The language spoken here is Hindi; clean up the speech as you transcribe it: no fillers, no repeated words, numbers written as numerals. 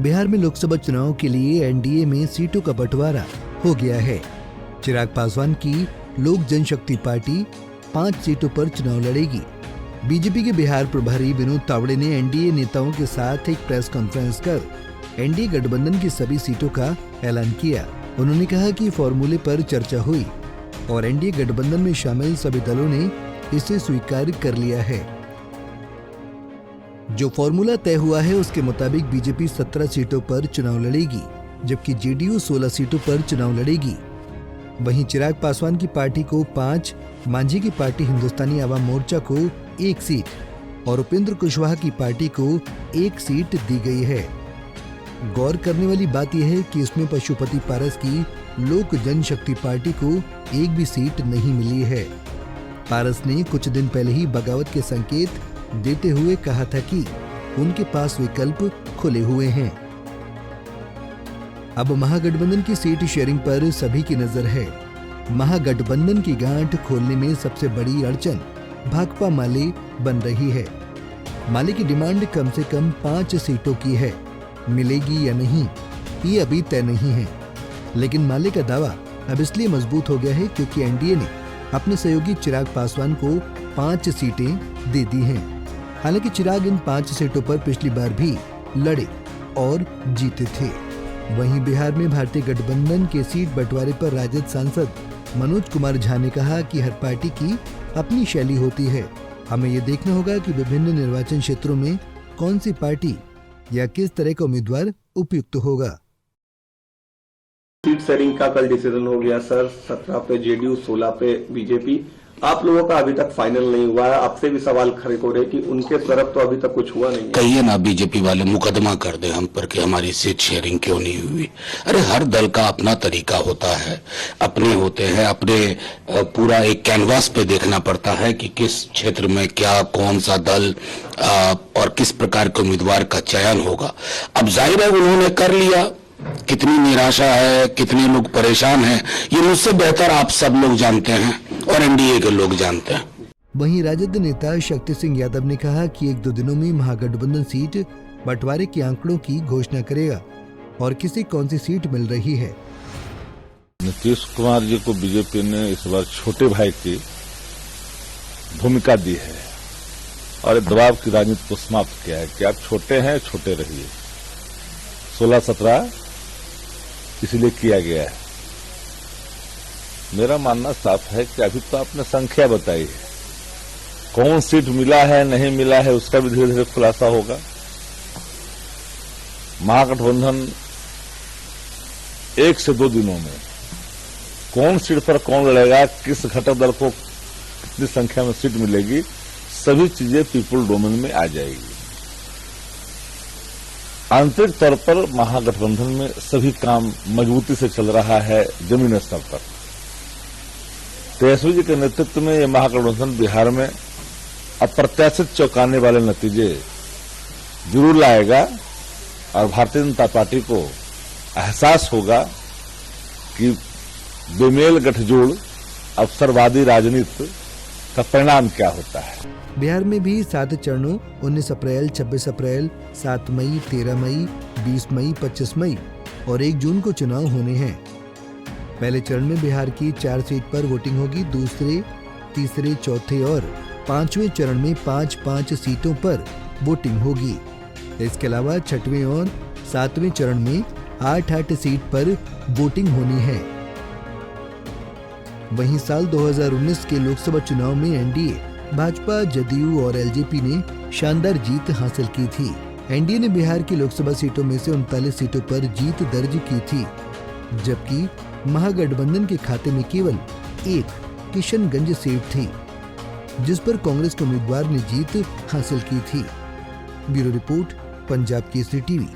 बिहार में लोकसभा चुनाव के लिए एनडीए में सीटों का बंटवारा हो गया है। चिराग पासवान की लोक जनशक्ति पार्टी 5 सीटों पर चुनाव लड़ेगी। बीजेपी के बिहार प्रभारी विनोद तावड़े ने एनडीए नेताओं के साथ एक प्रेस कॉन्फ्रेंस कर एनडीए गठबंधन की सभी सीटों का ऐलान किया। उन्होंने कहा कि फॉर्मूले पर चर्चा हुई और एनडीए गठबंधन में शामिल सभी दलों ने इसे स्वीकार कर लिया है। जो फॉर्मूला तय हुआ है उसके मुताबिक बीजेपी 17 सीटों पर चुनाव लड़ेगी, जबकि जेडीयू 16 सीटों पर चुनाव लड़ेगी। वहीं चिराग पासवान की पार्टी को 5, मांझी की पार्टी हिंदुस्तानी आवाम मोर्चा को 1 सीट और उपेंद्र कुशवाहा की पार्टी को 1 सीट दी गई है। गौर करने वाली बात यह है कि इसमें पशुपति पारस की लोक जनशक्ति पार्टी को एक भी सीट नहीं मिली है। पारस ने कुछ दिन पहले ही बगावत के संकेत देते हुए कहा था कि उनके पास विकल्प खुले हुए हैं। अब महागठबंधन की सीट शेयरिंग पर सभी की नजर है। महागठबंधन की गांठ खोलने में सबसे बड़ी अड़चन भाकपा माले बन रही है। माले की डिमांड कम से कम 5 सीटों की है। मिलेगी या नहीं ये अभी तय नहीं है, लेकिन माले का दावा अब इसलिए मजबूत हो गया है क्योंकि एनडीए ने अपने सहयोगी चिराग पासवान को 5 सीटें दे दी हैं। हालांकि चिराग इन 5 सीटों पर पिछली बार भी लड़े और जीते थे। वहीं बिहार में भारतीय गठबंधन के सीट बंटवारे पर राजद सांसद मनोज कुमार झा ने कहा कि हर पार्टी की अपनी शैली होती है। हमें ये देखना होगा कि विभिन्न निर्वाचन क्षेत्रों में कौन सी पार्टी या किस तरह का उम्मीदवार उपयुक्त होगा। सीट शेयरिंग का कल डिसीजन हो गया सर। 17 पे जेडीयू, 16 पे बीजेपी। आप लोगों का अभी तक फाइनल नहीं हुआ है। आपसे भी सवाल खड़े हो रहे कि उनके तरफ तो अभी तक कुछ हुआ नहीं है। कहिए ना बीजेपी वाले मुकदमा कर दे हम पर कि हमारी सीट शेयरिंग क्यों नहीं हुई। अरे हर दल का अपना तरीका होता है, अपने होते हैं, अपने पूरा एक कैनवास पे देखना पड़ता है कि किस क्षेत्र में क्या कौन सा दल और किस प्रकार के उम्मीदवार का चयन होगा। अब जाहिर है उन्होंने कर लिया। कितनी निराशा है, कितने लोग परेशान हैं, ये मुझसे बेहतर आप सब लोग जानते हैं और एनडीए के लोग जानते हैं। वहीं राजद नेता शक्ति सिंह यादव ने कहा कि 1-2 दिनों में महागठबंधन सीट बंटवारे के आंकड़ों की घोषणा करेगा और किसी कौन सी सीट मिल रही है। नीतीश कुमार जी को बीजेपी ने इस बार छोटे भाई की भूमिका दी है और दबाव की राजनीति को समाप्त किया है कि आप छोटे हैं, छोटे रहिए। 16-17 इसलिए किया गया है। मेरा मानना साफ है कि अभी तो आपने संख्या बताई है, कौन सीट मिला है नहीं मिला है उसका भी धीरे धीरे खुलासा होगा। महागठबंधन 1 से 2 दिनों में कौन सीट पर कौन लड़ेगा, किस घटक दल को कितनी संख्या में सीट मिलेगी, सभी चीजें पीपुल डोमेन में आ जाएगी। आंतरिक तौर पर महागठबंधन में सभी काम मजबूती से चल रहा है जमीनी स्तर पर। तेजस्वी जी के नेतृत्व में यह महागठबंधन बिहार में अप्रत्याशित चौंकाने वाले नतीजे जरूर लाएगा और भारतीय जनता पार्टी को एहसास होगा कि बेमेल गठजोड़ अवसरवादी राजनीति का परिणाम क्या होता है। बिहार में भी 7 चरणों 19 अप्रैल, 26 अप्रैल, 7 मई, 13 मई, 20 मई, 25 मई और 1 जून को चुनाव होने हैं। पहले चरण में बिहार की 4 सीट पर वोटिंग होगी। दूसरे, तीसरे, चौथे और 5वें चरण में 5-5 सीटों पर वोटिंग होगी। इसके अलावा 6वें और 7वें चरण में 8-8 सीट पर वोटिंग होनी है। वहीं साल 2019 के लोकसभा चुनाव में एनडीए, भाजपा, जदयू और एलजेपी ने शानदार जीत हासिल की थी। एनडीए ने बिहार की लोकसभा सीटों में से 39 सीटों पर जीत दर्ज की थी, जबकि महागठबंधन के खाते में केवल 1 किशनगंज सीट थी, जिस पर कांग्रेस के उम्मीदवार ने जीत हासिल की थी। Bureau report, Punjab Kesari TV.